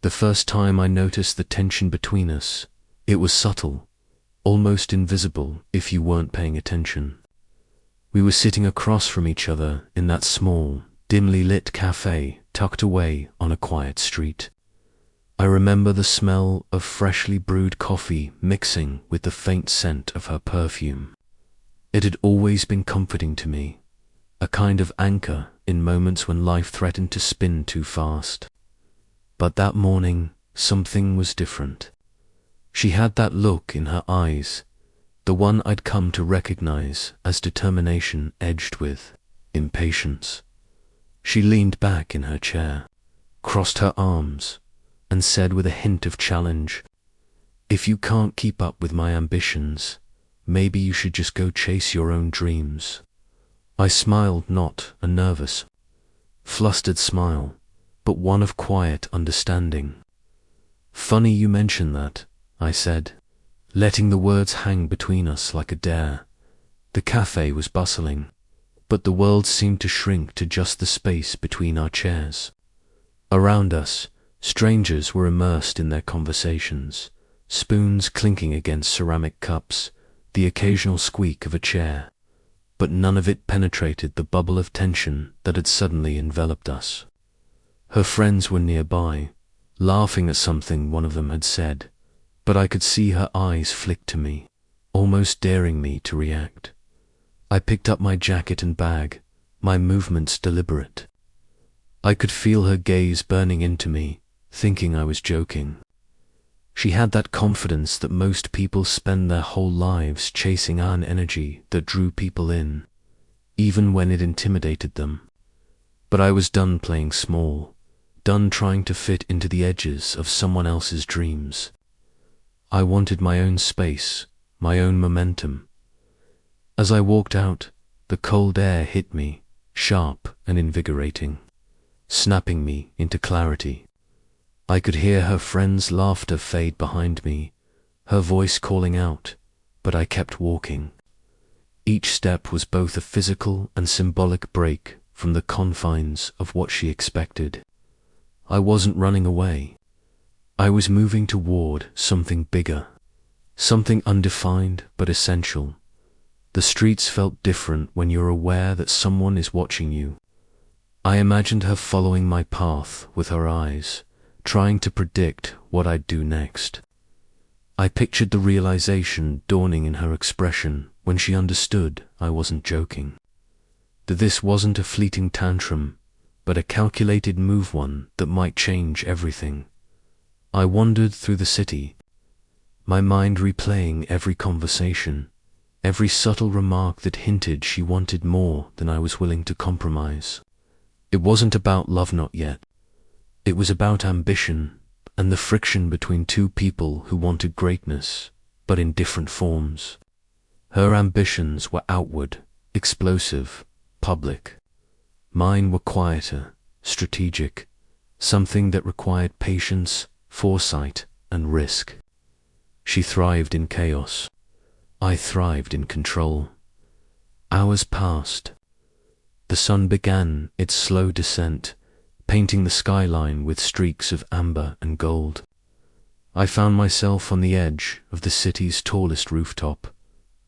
The first time I noticed the tension between us, it was subtle, almost invisible if you weren't paying attention. We were sitting across from each other in that small, dimly lit café tucked away on a quiet street. I remember the smell of freshly brewed coffee mixing with the faint scent of her perfume. It had always been comforting to me, a kind of anchor in moments when life threatened to spin too fast. But that morning, something was different. She had that look in her eyes, the one I'd come to recognize as determination edged with impatience. She leaned back in her chair, crossed her arms, and said with a hint of challenge, "If you can't keep up with my ambitions, maybe you should just go chase your own dreams." I smiled, not a nervous, flustered smile, but one of quiet understanding. "Funny you mention that," I said, letting the words hang between us like a dare. The cafe was bustling, but the world seemed to shrink to just the space between our chairs. Around us, strangers were immersed in their conversations, spoons clinking against ceramic cups, the occasional squeak of a chair, but none of it penetrated the bubble of tension that had suddenly enveloped us. Her friends were nearby, laughing at something one of them had said, but I could see her eyes flick to me, almost daring me to react. I picked up my jacket and bag, my movements deliberate. I could feel her gaze burning into me, thinking I was joking. She had that confidence that most people spend their whole lives chasing, an energy that drew people in, even when it intimidated them. But I was done playing small, done trying to fit into the edges of someone else's dreams. I wanted my own space, my own momentum. As I walked out, the cold air hit me, sharp and invigorating, snapping me into clarity. I could hear her friend's laughter fade behind me, her voice calling out, but I kept walking. Each step was both a physical and symbolic break from the confines of what she expected. I wasn't running away. I was moving toward something bigger, something undefined but essential. The streets felt different when you're aware that someone is watching you. I imagined her following my path with her eyes, trying to predict what I'd do next. I pictured the realization dawning in her expression when she understood I wasn't joking, that this wasn't a fleeting tantrum, but a calculated move, one that might change everything. I wandered through the city, my mind replaying every conversation, every subtle remark that hinted she wanted more than I was willing to compromise. It wasn't about love, not yet. It was about ambition and the friction between two people who wanted greatness, but in different forms. Her ambitions were outward, explosive, public. Mine were quieter, strategic, something that required patience, foresight, and risk. She thrived in chaos. I thrived in control. Hours passed. The sun began its slow descent, painting the skyline with streaks of amber and gold. I found myself on the edge of the city's tallest rooftop,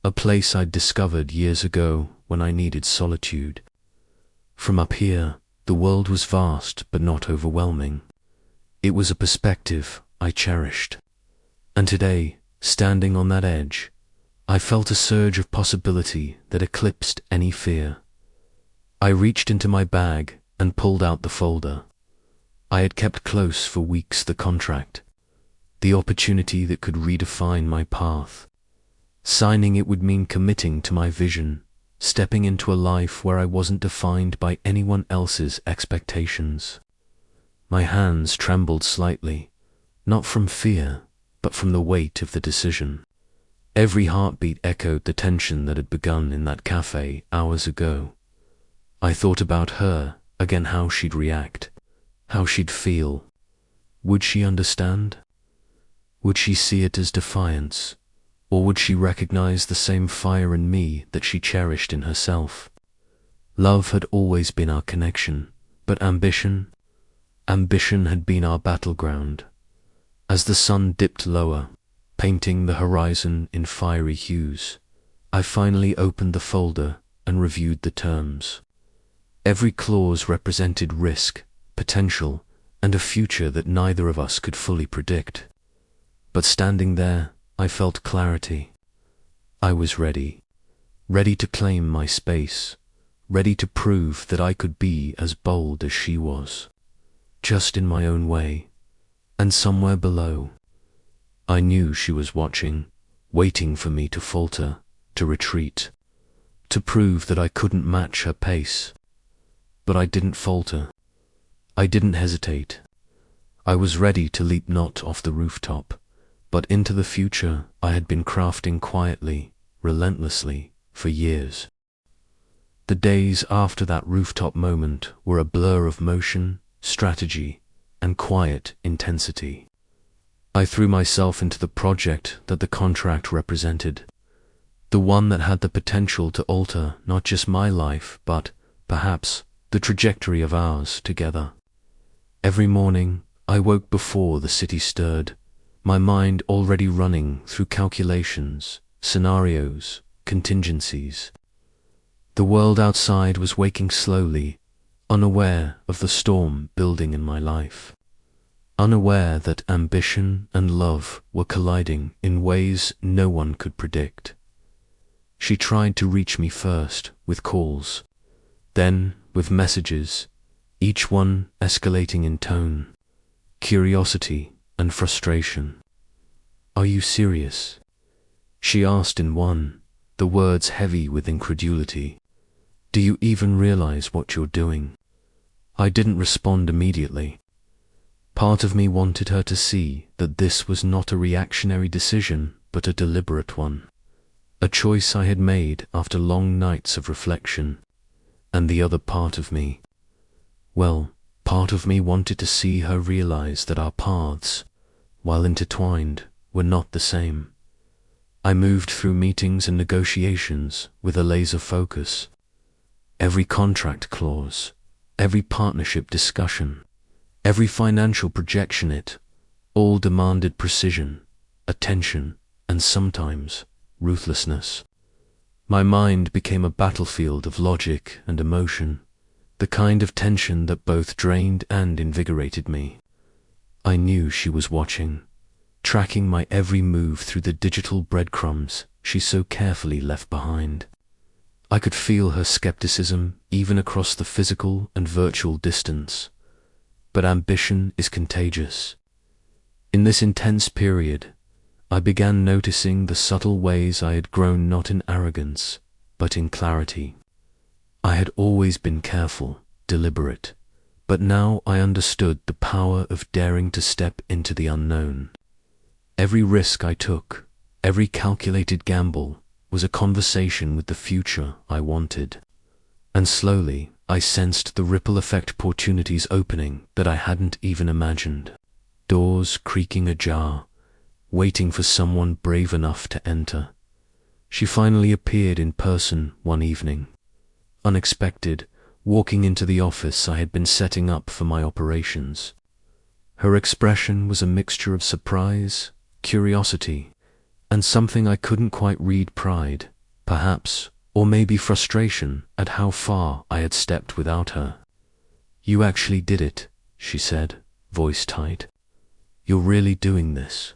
a place I'd discovered years ago when I needed solitude. From up here, the world was vast but not overwhelming. It was a perspective I cherished. And today, standing on that edge, I felt a surge of possibility that eclipsed any fear. I reached into my bag and pulled out the folder. I had kept close for weeks, the contract, the opportunity that could redefine my path. Signing it would mean committing to my vision, stepping into a life where I wasn't defined by anyone else's expectations. My hands trembled slightly, not from fear, but from the weight of the decision. Every heartbeat echoed the tension that had begun in that cafe hours ago. I thought about her, again, how she'd react, how she'd feel. Would she understand? Would she see it as defiance, or would she recognize the same fire in me that she cherished in herself? Love had always been our connection, but ambition? Ambition had been our battleground. As the sun dipped lower, painting the horizon in fiery hues, I finally opened the folder and reviewed the terms. Every clause represented risk, potential, and a future that neither of us could fully predict. But standing there, I felt clarity. I was ready to claim my space, ready to prove that I could be as bold as she was, just in my own way. And somewhere below, I knew she was watching, waiting for me to falter, to retreat, to prove that I couldn't match her pace. But I didn't falter. I didn't hesitate. I was ready to leap not off the rooftop, but into the future I had been crafting quietly, relentlessly, for years. The days after that rooftop moment were a blur of motion, strategy, and quiet intensity. I threw myself into the project that the contract represented, the one that had the potential to alter not just my life, but, perhaps, the trajectory of ours together. Every morning, I woke before the city stirred, my mind already running through calculations, scenarios, contingencies. The world outside was waking slowly, unaware of the storm building in my life, unaware that ambition and love were colliding in ways no one could predict. She tried to reach me first with calls, then with messages, each one escalating in tone, curiosity and frustration. "Are you serious?" she asked in one, the words heavy with incredulity. "Do you even realize what you're doing?" I didn't respond immediately. Part of me wanted her to see that this was not a reactionary decision, but a deliberate one, a choice I had made after long nights of reflection. And the other part of me, part of me wanted to see her realize that our paths, while intertwined, were not the same. I moved through meetings and negotiations with a laser focus. Every contract clause, every partnership discussion, every financial projection, it all demanded precision, attention, and sometimes ruthlessness. My mind became a battlefield of logic and emotion, the kind of tension that both drained and invigorated me. I knew she was watching, tracking my every move through the digital breadcrumbs she so carefully left behind. I could feel her skepticism even across the physical and virtual distance. But ambition is contagious. In this intense period, I began noticing the subtle ways I had grown not in arrogance, but in clarity. I had always been careful, deliberate, but now I understood the power of daring to step into the unknown. Every risk I took, every calculated gamble, was a conversation with the future I wanted. And slowly, I sensed the ripple effect opportunities opening that I hadn't even imagined. Doors creaking ajar, waiting for someone brave enough to enter. She finally appeared in person one evening. Unexpected, walking into the office I had been setting up for my operations. Her expression was a mixture of surprise, curiosity, and something I couldn't quite read: pride, perhaps, or maybe frustration at how far I had stepped without her. "You actually did it," she said, voice tight. "You're really doing this?"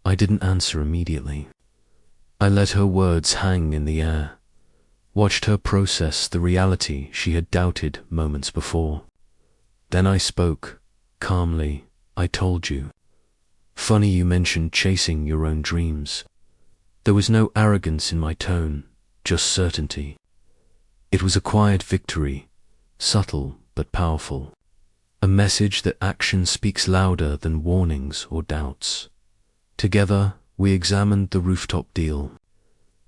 I didn't answer immediately. I let her words hang in the air, watched her process the reality she had doubted moments before. Then I spoke, calmly. "I told you. Funny you mentioned chasing your own dreams." There was no arrogance in my tone, just certainty. It was a quiet victory, subtle but powerful. A message that action speaks louder than warnings or doubts. Together, we examined the rooftop deal,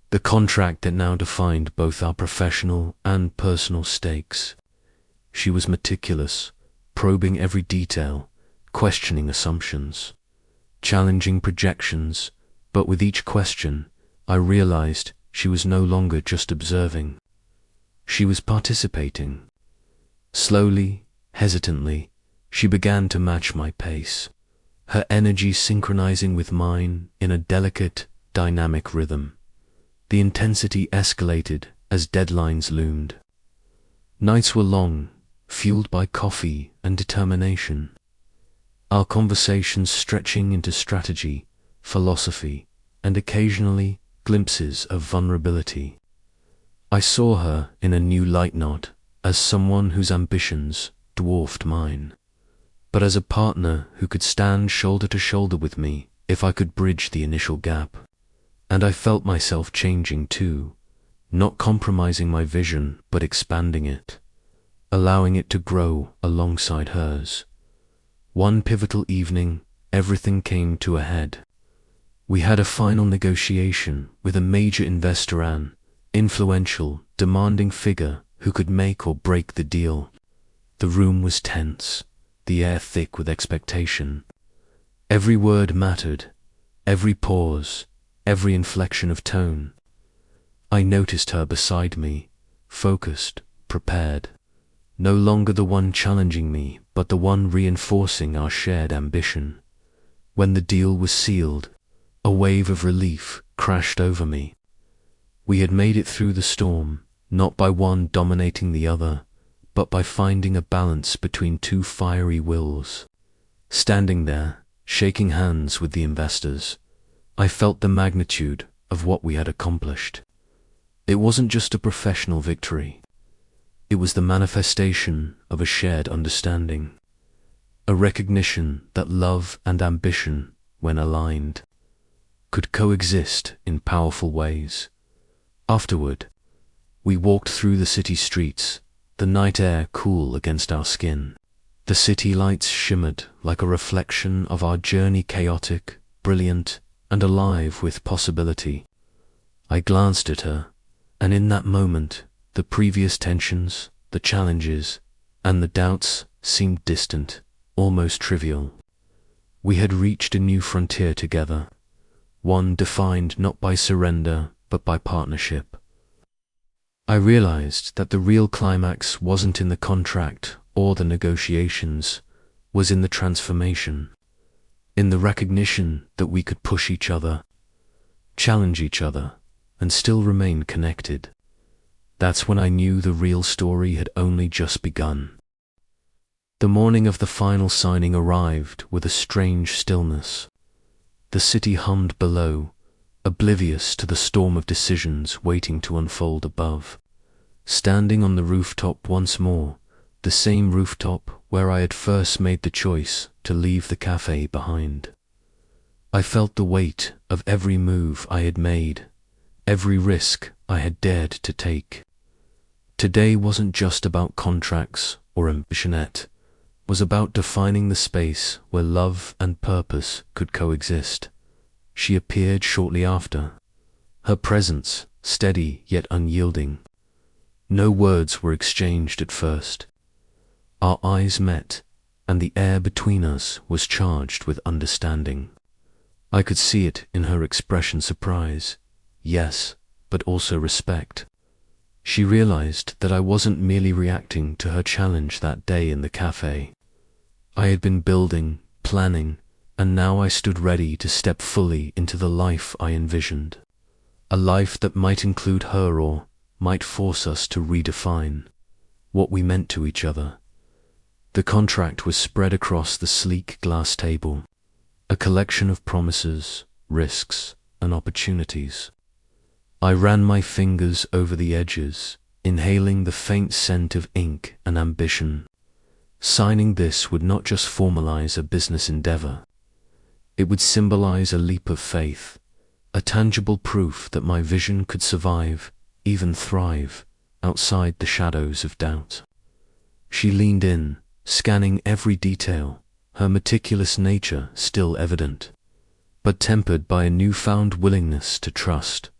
the contract that now defined both our professional and personal stakes. She was meticulous, probing every detail, questioning assumptions, challenging projections, but with each question, I realized she was no longer just observing. She was participating. Slowly, hesitantly, She began to match my pace, her energy synchronizing with mine in a delicate, dynamic rhythm. The intensity escalated as deadlines loomed. Nights were long, fueled by coffee and determination. Our conversations stretching into strategy, philosophy, and occasionally glimpses of vulnerability. I saw her in a new light, not as someone whose ambitions dwarfed mine, but as a partner who could stand shoulder to shoulder with me if I could bridge the initial gap. And I felt myself changing too, not compromising my vision but expanding it, allowing it to grow alongside hers. One pivotal evening, everything came to a head. We had a final negotiation with a major investor, an influential, demanding figure who could make or break the deal. The room was tense, the air thick with expectation. Every word mattered, every pause, every inflection of tone. I noticed her beside me, focused, prepared, no longer the one challenging me, but the one reinforcing our shared ambition. When the deal was sealed, a wave of relief crashed over me. We had made it through the storm, not by one dominating the other, but by finding a balance between two fiery wills. Standing there, shaking hands with the investors, I felt the magnitude of what we had accomplished. It wasn't just a professional victory. It was the manifestation of a shared understanding, a recognition that love and ambition, when aligned, could coexist in powerful ways. Afterward, we walked through the city streets, the night air cool against our skin. The city lights shimmered like a reflection of our journey, chaotic, brilliant, and alive with possibility. I glanced at her, and in that moment, the previous tensions, the challenges, and the doubts seemed distant, almost trivial. We had reached a new frontier together, one defined not by surrender, but by partnership. I realized that the real climax wasn't in the contract or the negotiations, was in the transformation, in the recognition that we could push each other, challenge each other, and still remain connected. That's when I knew the real story had only just begun. The morning of the final signing arrived with a strange stillness. The city hummed below, oblivious to the storm of decisions waiting to unfold above. Standing on the rooftop once more, the same rooftop where I had first made the choice to leave the café behind, I felt the weight of every move I had made, every risk I had dared to take. Today wasn't just about contracts or ambitionette, was about defining the space where love and purpose could coexist. She appeared shortly after, her presence steady yet unyielding. No words were exchanged at first. Our eyes met, and the air between us was charged with understanding. I could see it in her expression: surprise, yes, but also respect. She realized that I wasn't merely reacting to her challenge that day in the café. I had been building, planning, and now I stood ready to step fully into the life I envisioned. A life that might include her or might force us to redefine what we meant to each other. The contract was spread across the sleek glass table, a collection of promises, risks, and opportunities. I ran my fingers over the edges, inhaling the faint scent of ink and ambition. Signing this would not just formalize a business endeavor. It would symbolize a leap of faith, a tangible proof that my vision could survive, even thrive, outside the shadows of doubt. She leaned in, scanning every detail, her meticulous nature still evident, but tempered by a newfound willingness to trust.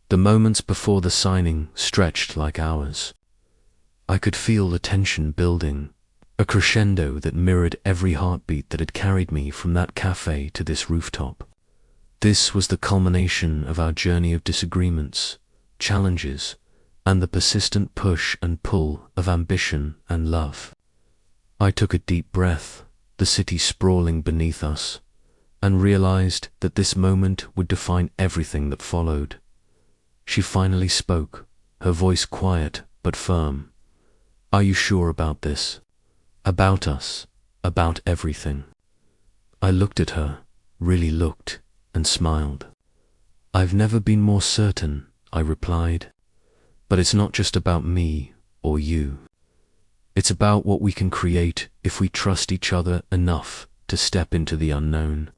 The moments before the signing stretched like hours. I could feel the tension building, a crescendo that mirrored every heartbeat that had carried me from that cafe to this rooftop. This was the culmination of our journey of disagreements, challenges, and the persistent push and pull of ambition and love. I took a deep breath, the city sprawling beneath us, and realized that this moment would define everything that followed. She finally spoke, her voice quiet but firm. "Are you sure about this? About us? About everything?" I looked at her, really looked, and smiled. "I've never been more certain," I replied. "But it's not just about me or you. It's about what we can create if we trust each other enough to step into the unknown."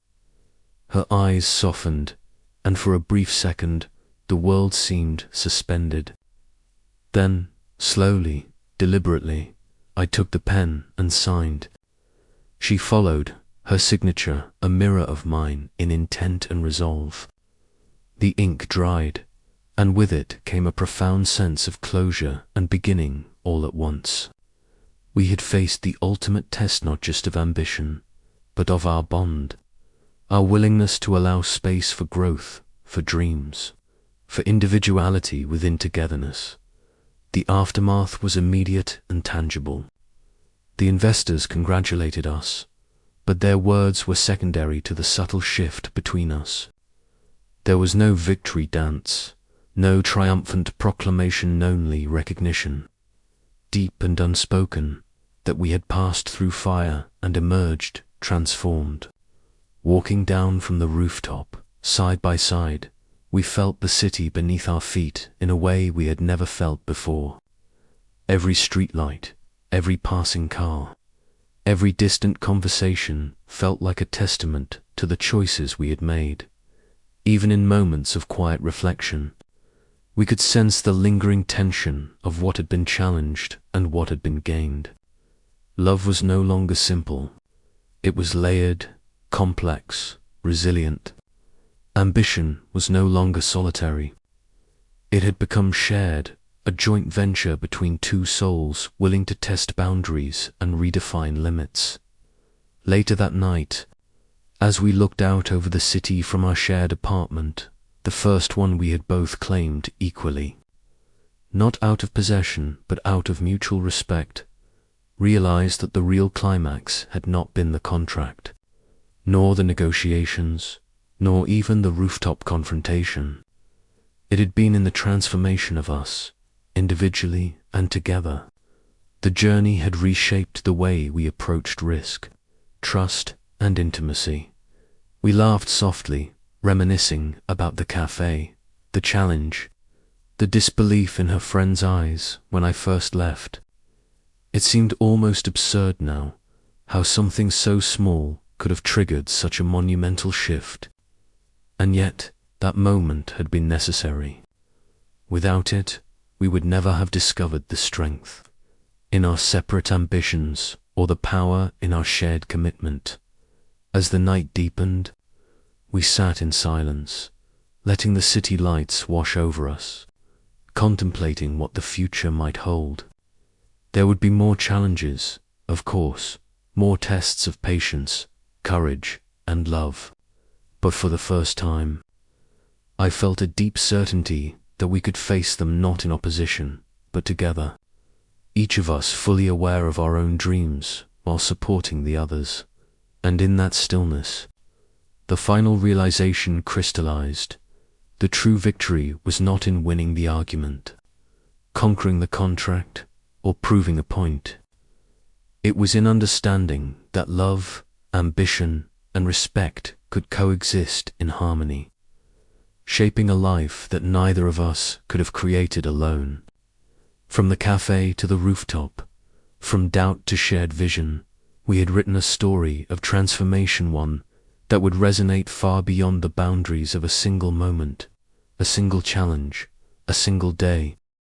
Her eyes softened, and for a brief second, the world seemed suspended. Then, slowly, deliberately, I took the pen and signed. She followed, her signature a mirror of mine in intent and resolve. The ink dried, and with it came a profound sense of closure and beginning all at once. We had faced the ultimate test not just of ambition, but of our bond, our willingness to allow space for growth, for dreams, for individuality within togetherness. The aftermath was immediate and tangible. The investors congratulated us, but their words were secondary to the subtle shift between us. There was no victory dance, no triumphant proclamation, only recognition, deep and unspoken, that we had passed through fire and emerged transformed. Walking down from the rooftop, side by side, we felt the city beneath our feet in a way we had never felt before. Every streetlight, every passing car, every distant conversation felt like a testament to the choices we had made. Even in moments of quiet reflection, we could sense the lingering tension of what had been challenged and what had been gained. Love was no longer simple. It was layered, complex, resilient. Ambition was no longer solitary. It had become shared, a joint venture between two souls willing to test boundaries and redefine limits. Later that night, as we looked out over the city from our shared apartment, the first one we had both claimed equally, not out of possession but out of mutual respect, realized that the real climax had not been the contract, nor the negotiations, nor even the rooftop confrontation. It had been in the transformation of us, individually and together. The journey had reshaped the way we approached risk, trust, and intimacy. We laughed softly, reminiscing about the café, the challenge, the disbelief in her friend's eyes when I first left. It seemed almost absurd now, how something so small could have triggered such a monumental shift. And yet, that moment had been necessary. Without it, we would never have discovered the strength in our separate ambitions or the power in our shared commitment. As the night deepened, we sat in silence, letting the city lights wash over us, contemplating what the future might hold. There would be more challenges, of course, more tests of patience, courage, and love. But for the first time, I felt a deep certainty that we could face them not in opposition, but together, each of us fully aware of our own dreams while supporting the others. And in that stillness, the final realization crystallized. The true victory was not in winning the argument, conquering the contract, or proving a point. It was in understanding that love, ambition, and respect could coexist in harmony, shaping a life that neither of us could have created alone. From the cafe to the rooftop, from doubt to shared vision, we had written a story of transformation, one that would resonate far beyond the boundaries of a single moment, a single challenge, a single day.